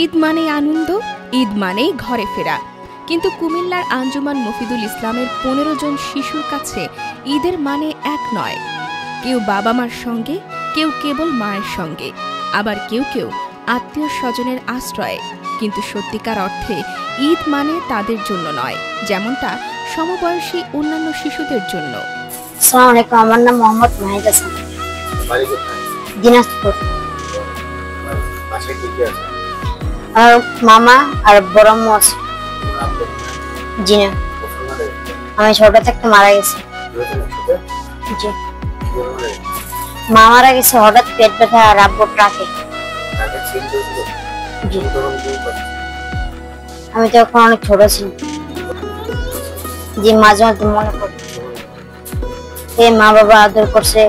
ঈদ মানেই আনন্দ, ঈদ মানেই ঘরে ফেরা। কিন্তু কুমিল্লার আঞ্জুমান মফিদুল ইসলামের ১৫ জন শিশুর কাছে ঈদের মানে এক নয়। কেউ বাবা মার সঙ্গে, কেউ কেবল মায়ের সঙ্গে, আবার কেউ কেউ আত্মীয় স্বজনের আশ্রয়ে। কিন্তু সত্যিকার অর্থে ঈদ মানে তাদের জন্য নয়, যেমনটা সমবয়সী অন্যান্য শিশুদের জন্য। আসসালামু আলাইকুম, আমার নাম মোহাম্মদ মাহিদ হাসান, দিনাজপুর। আর মামা আর বড় আম্মু আছে। জি না, আমি ছোট থেকে মারা গেছি। জি, মা মারা গেছে হঠাৎ পেট ব্যথা আর আব্বু ট্রাকে। জি, আমি তো এখন অনেক ছোট ছিলাম। জি, মাঝে মাঝে মনে পড়ে মা বাবা আদর করছে,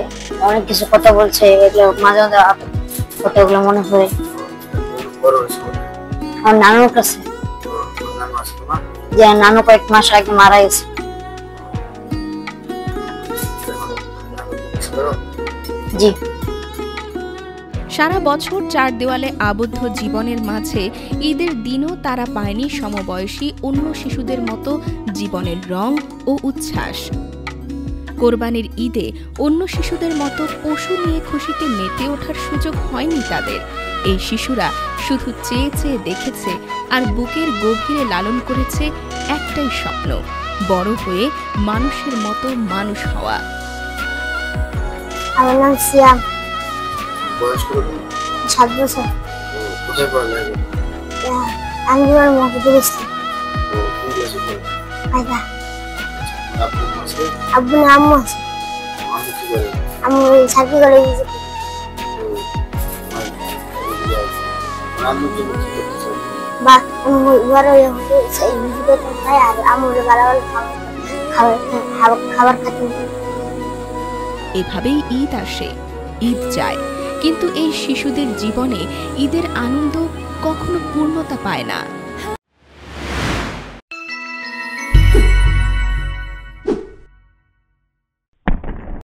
অনেক কিছু কথা বলছে, এগুলো মাঝে মাঝে কথাগুলো মনে পড়ে। আমার নানুর কাছে, যে নানু কয়েক মাস আগে মারা গেছে। জি, সারা বছর চার দেওয়ালে আবদ্ধ জীবনের মাঝে ঈদের দিনও তারা পায়নি সমবয়সী অন্য শিশুদের মতো জীবনের রং ও উচ্ছ্বাস। কোরবানির ঈদে অন্য শিশুদের মতো পশু নিয়ে খুশিতে মেতে ওঠার সুযোগ হয়নি তাদের। এই শিশুরা শুধু চেয়ে চেয়ে দেখেছে আর বুকের গভীরে লালন করেছে একটাই স্বপ্ন, বড় হয়ে মানুষের মতো মানুষ হওয়া। আমার নাম সিয়াম, 7 বছর। আমি মফিদুল ইসলাম। আব্বু না আম্মু আছে। আম্মু চাকরি করে। বা বড় খায় আর আম্মুর ভালো খাবার খাতে। এভাবেই ঈদ আসে, ঈদ যায়, কিন্তু এই শিশুদের জীবনে ঈদের আনন্দ কখনো পূর্ণতা পায় না।